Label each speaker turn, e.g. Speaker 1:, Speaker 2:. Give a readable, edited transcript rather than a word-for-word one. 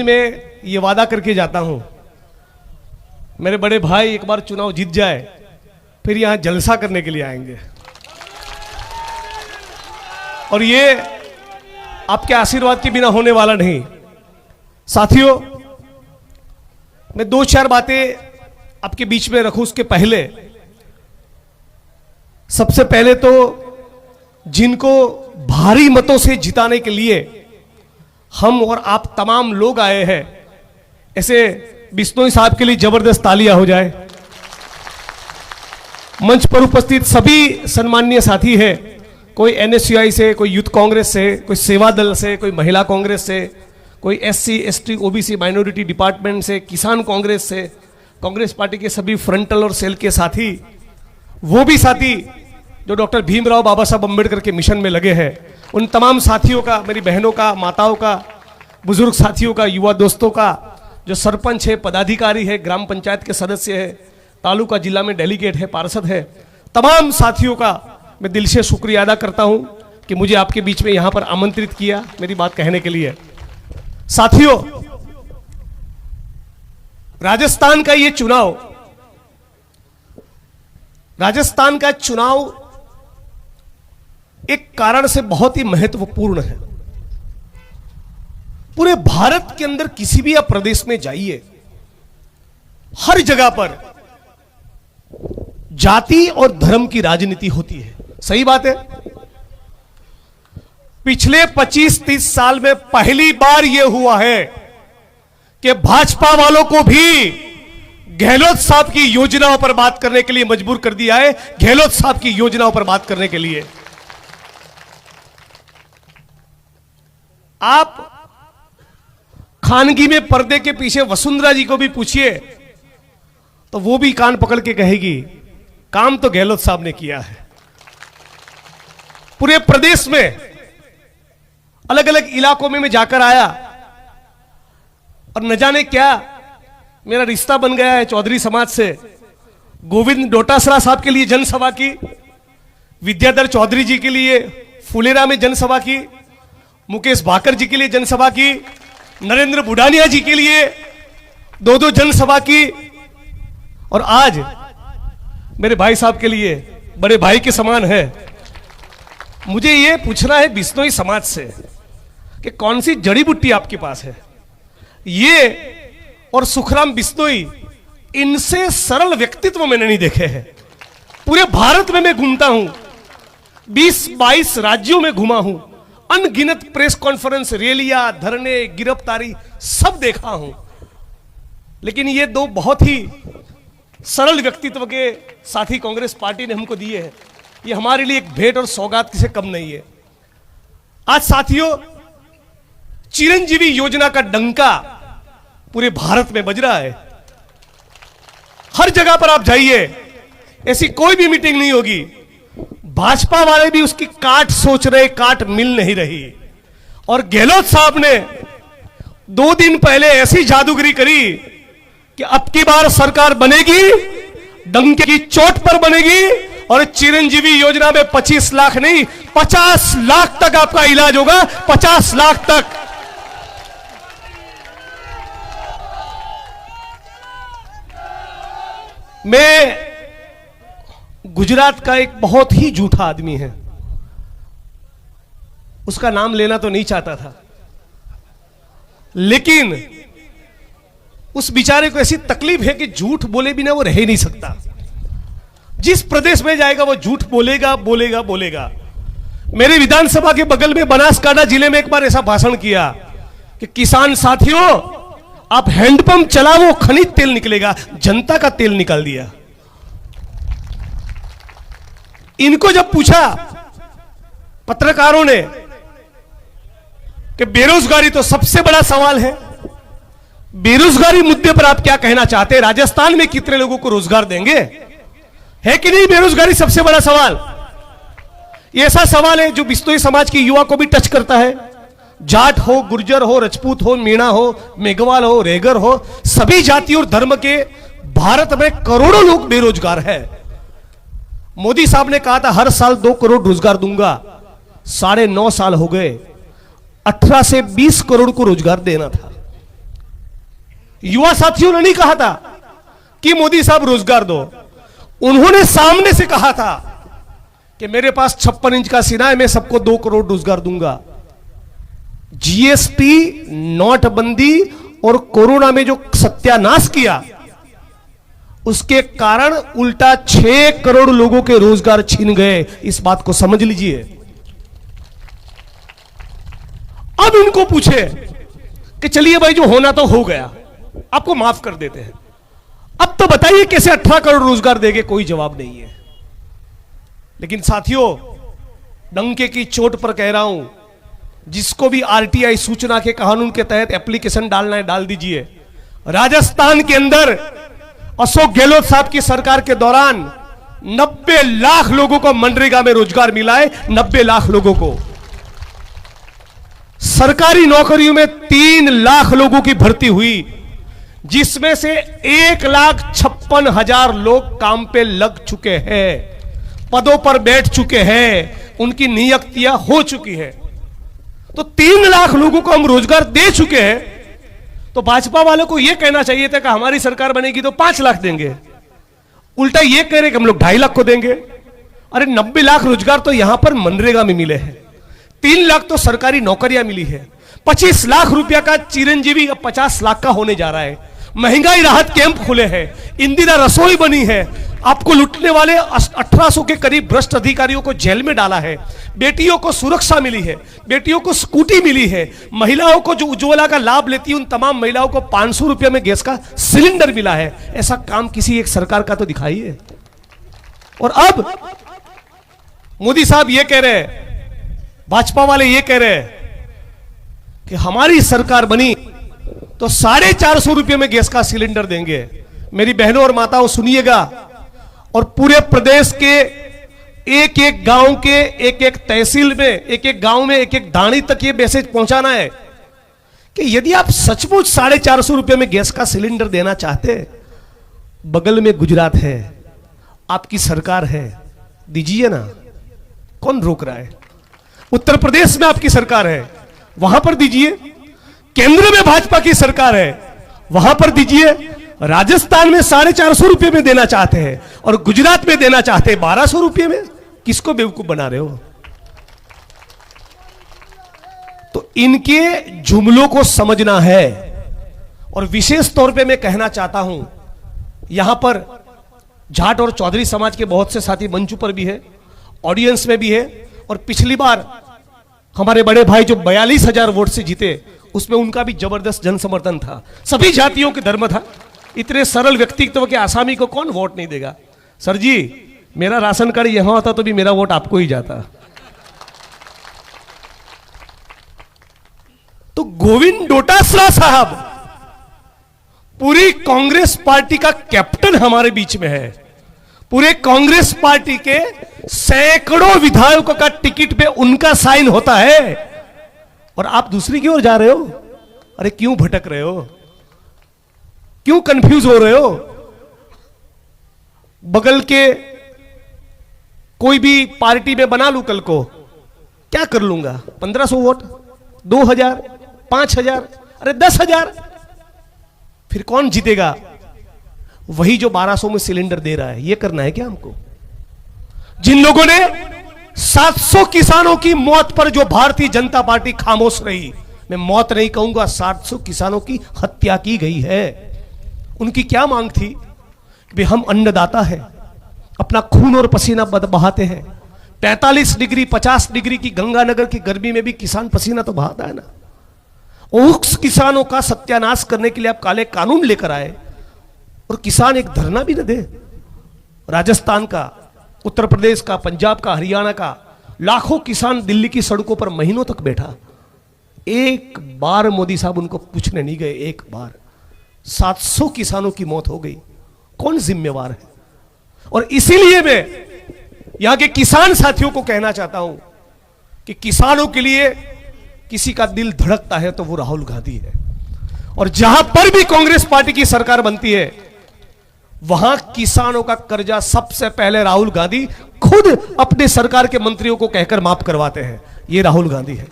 Speaker 1: जमीन में ये वादा करके जाता हूं, मेरे बड़े भाई एक बार चुनाव जीत जाए फिर यहां जलसा करने के लिए आएंगे, और ये आपके आशीर्वाद के बिना होने वाला नहीं। साथियों, मैं दो चार बातें आपके बीच में रखूं उसके पहले, सबसे पहले तो जिनको भारी मतों से जिताने के लिए हम और आप तमाम लोग आए हैं, ऐसे बिश्नोई साहब के लिए जबरदस्त तालियां हो जाए। मंच पर उपस्थित सभी सम्माननीय साथी हैं, कोई एनएसयूआई से, कोई यूथ कांग्रेस से, कोई सेवा दल से, कोई महिला कांग्रेस से, कोई SC ST OBC minority department से, किसान कांग्रेस से, कांग्रेस पार्टी के सभी फ्रंटल और सेल के साथी, वो भी साथी जो डॉक्टर भीमराव बाबा साहब अम्बेडकर के मिशन में लगे हैं, उन तमाम साथियों का, मेरी बहनों का, माताओं का, बुजुर्ग साथियों का, युवा दोस्तों का, जो सरपंच है, पदाधिकारी है, ग्राम पंचायत के सदस्य है, तालुका जिला में डेलीगेट है, पार्षद है, तमाम साथियों का मैं दिल से शुक्रिया अदा करता हूं कि मुझे आपके बीच में यहां पर आमंत्रित किया मेरी बात कहने के लिए। साथियों, राजस्थान का ये चुनाव, राजस्थान का चुनाव एक कारण से बहुत ही महत्वपूर्ण है। पूरे भारत के अंदर किसी भी आप प्रदेश में जाइए, हर जगह पर जाति और धर्म की राजनीति होती है। सही बात है। पिछले 25-30 साल में पहली बार यह हुआ है कि भाजपा वालों को भी गहलोत साहब की योजनाओं पर बात करने के लिए मजबूर कर दिया है, गहलोत साहब की योजनाओं पर बात करने के लिए। आप खानगी में पर्दे के पीछे वसुंधरा जी को भी पूछिए तो वो भी कान पकड़ के कहेगी काम तो गहलोत साहब ने किया है। पूरे प्रदेश में अलग अलग इलाकों में मैं जाकर आया और न जाने क्या मेरा रिश्ता बन गया है चौधरी समाज से। गोविंद डोटासरा साहब के लिए जनसभा की, विद्याधर चौधरी जी के लिए फुलेरा में जनसभा की, मुकेश भाकर जी के लिए जनसभा की, नरेंद्र बुढ़ानिया जी के लिए दो जनसभा की, और आज मेरे भाई साहब के लिए बड़े भाई के समान है। मुझे यह पूछना है बिश्नोई समाज से कि कौन सी जड़ी बूटी आपके पास है। ये और सुखराम बिश्नोई, इनसे सरल व्यक्तित्व मैंने नहीं देखे हैं। पूरे भारत में मैं घूमता हूं, 20-22 राज्यों में घुमा हूं, अनगिनत प्रेस कॉन्फ्रेंस, रैलियां, धरने, गिरफ्तारी सब देखा हूं, लेकिन ये दो बहुत ही सरल व्यक्तित्व के साथी कांग्रेस पार्टी ने हमको दिए हैं। ये हमारे लिए एक भेंट और सौगात से कम नहीं है। आज साथियों, चिरंजीवी योजना का डंका पूरे भारत में बज रहा है। हर जगह पर आप जाइए, ऐसी कोई भी मीटिंग नहीं होगी, भाजपा वाले भी उसकी काट सोच रहे, काट मिल नहीं रही। और गहलोत साहब ने 2 दिन पहले ऐसी जादूगरी करी कि अब की बार सरकार बनेगी, डंके की चोट पर बनेगी, और चिरंजीवी योजना में 25 लाख नहीं 50 लाख तक आपका इलाज होगा, 50 लाख तक। मैं गुजरात का एक बहुत ही झूठा आदमी है, उसका नाम लेना तो नहीं चाहता था, लेकिन उस बेचारे को ऐसी तकलीफ है कि झूठ बोले बिना वो रह ही नहीं सकता। जिस प्रदेश में जाएगा वो झूठ बोलेगा बोलेगा बोलेगा। मेरे विधानसभा के बगल में बनासकांठा जिले में एक बार ऐसा भाषण किया कि किसान साथियों, आप हैंडपंप चलाओ, खनिज तेल निकलेगा। जनता का तेल निकाल दिया। इनको जब पूछा पत्रकारों ने कि बेरोजगारी तो सबसे बड़ा सवाल है, बेरोजगारी मुद्दे पर आप क्या कहना चाहते हैं, राजस्थान में कितने लोगों को रोजगार देंगे, है कि नहीं बेरोजगारी सबसे बड़ा सवाल। ये ऐसा सवाल है जो बिश्नोई समाज के युवा को भी टच करता है। जाट हो, गुर्जर हो, राजपूत हो, मीणा हो, मेघवाल हो, रेगर हो, सभी जाति और धर्म के भारत में करोड़ों लोग बेरोजगार है। मोदी साहब ने कहा था हर साल 2 करोड़ रोजगार दूंगा, 9.5 साल हो गए, 18 से 20 करोड़ को रोजगार देना था। युवा साथियों ने नहीं कहा था कि मोदी साहब रोजगार दो, उन्होंने सामने से कहा था कि मेरे पास 56 इंच का सीना है, मैं सबको 2 करोड़ रोजगार दूंगा। जीएसटी, नोटबंदी और कोरोना में जो सत्यानाश किया, उसके कारण उल्टा 6 करोड़ लोगों के रोजगार छीन गए। इस बात को समझ लीजिए। अब इनको पूछे कि चलिए भाई, जो होना तो हो गया, आपको माफ कर देते हैं, अब तो बताइए कैसे 18 करोड़ रोजगार देंगे? कोई जवाब नहीं है। लेकिन साथियों, डंके की चोट पर कह रहा हूं, जिसको भी आरटीआई सूचना के कानून के तहत एप्लीकेशन डालना है डाल दीजिए। राजस्थान के अंदर अशोक गहलोत साहब की सरकार के दौरान 90 लाख लोगों को मनरेगा में रोजगार मिला है। 90 लाख लोगों को। सरकारी नौकरियों में 3 लाख लोगों की भर्ती हुई, जिसमें से 1,56,000 लोग काम पे लग चुके हैं, पदों पर बैठ चुके हैं, उनकी नियुक्तियां हो चुकी है। तो 3 लाख लोगों को हम रोजगार दे चुके हैं। तो भाजपा वालों को यह कहना चाहिए था कि हमारी सरकार बनेगी तो 5 लाख देंगे। उल्टा यह कह रहे कि हम लोग 2.5 लाख को देंगे। अरे 90 लाख रोजगार तो यहां पर मनरेगा में मिले हैं, 3 लाख तो सरकारी नौकरियां मिली है, 25 लाख रुपया का चिरंजीवी अब 50 लाख का होने जा रहा है। महंगाई राहत कैंप खुले हैं, इंदिरा रसोई बनी है, आपको लुटने वाले 1800 के करीब भ्रष्ट अधिकारियों को जेल में डाला है, बेटियों को सुरक्षा मिली है, बेटियों को स्कूटी मिली है, महिलाओं को जो उज्ज्वला का लाभ लेती है उन तमाम महिलाओं को 500 रुपये में गैस का सिलेंडर मिला है। ऐसा काम किसी एक सरकार का तो दिखाइए। और अब मोदी साहब ये कह रहे हैं, भाजपा वाले ये कह रहे हैं कि हमारी सरकार बनी तो 450 रुपये में गैस का सिलेंडर देंगे। मेरी बहनों और माताओं सुनिएगा, और पूरे प्रदेश के एक एक गांव के एक एक तहसील में, एक एक गांव में, एक एक दानी तक ये मैसेज पहुंचाना है कि यदि आप सचमुच 450 रुपये में गैस का सिलेंडर देना चाहते, बगल में गुजरात है, आपकी सरकार है, दीजिए ना, कौन रोक रहा है? उत्तर प्रदेश में आपकी सरकार है, वहां पर दीजिए। केंद्र में भाजपा की सरकार है, वहां पर दीजिए। राजस्थान में 450 रुपये में देना चाहते हैं और गुजरात में देना चाहते हैं 1200 रुपये में। किसको बेवकूफ बना रहे हो? तो इनके जुमलों को समझना है। और विशेष तौर पे मैं कहना चाहता हूं, यहां पर जाट और चौधरी समाज के बहुत से साथी मंच पर भी है, ऑडियंस में भी है। और पिछली बार हमारे बड़े भाई जो 42,000 वोट से जीते, उसमें उनका भी जबरदस्त जन समर्थन था, सभी जातियों के धर्म था। इतने सरल व्यक्तित्व के आसामी को कौन वोट नहीं देगा? सर जी, मेरा राशन कार्ड यहां होता तो भी मेरा वोट आपको ही जाता। तो गोविंद डोटासरा साहब पूरी कांग्रेस पार्टी का कैप्टन हमारे बीच में है। पूरे कांग्रेस पार्टी के सैकड़ों विधायकों का टिकट पे उनका साइन होता है, और आप दूसरी की ओर जा रहे हो। अरे क्यों भटक रहे हो? क्यों कंफ्यूज हो रहे हो? बगल के कोई भी पार्टी में बना लूं कल को, क्या कर लूंगा? 1500 वोट, 2000, 5000, अरे 10,000, फिर कौन जीतेगा? वही जो 1200 में सिलेंडर दे रहा है। ये करना है क्या हमको? जिन लोगों ने 700 किसानों की मौत पर जो भारतीय जनता पार्टी खामोश रही, मैं मौत नहीं कहूंगा, 700 किसानों की हत्या की गई है। उनकी क्या मांग थी कि हम अन्नदाता है, अपना खून और पसीना बहाते हैं। 45 डिग्री 50 डिग्री की गंगानगर की गर्मी में भी किसान पसीना तो बहाता है ना। उस किसानों का सत्यानाश करने के लिए आप काले कानून लेकर आए, और किसान एक धरना भी न दे। राजस्थान का, उत्तर प्रदेश का, पंजाब का, हरियाणा का लाखों किसान दिल्ली की सड़कों पर महीनों तक बैठा। एक बार मोदी साहब उनको पूछने नहीं गए। एक बार 700 किसानों की मौत हो गई, कौन जिम्मेवार है? और इसीलिए मैं यहां के किसान साथियों को कहना चाहता हूं कि किसानों के लिए किसी का दिल धड़कता है तो वो राहुल गांधी है। और जहां पर भी कांग्रेस पार्टी की सरकार बनती है, वहां किसानों का कर्जा सबसे पहले राहुल गांधी खुद अपने सरकार के मंत्रियों को कहकर माफ करवाते हैं। ये राहुल गांधी है।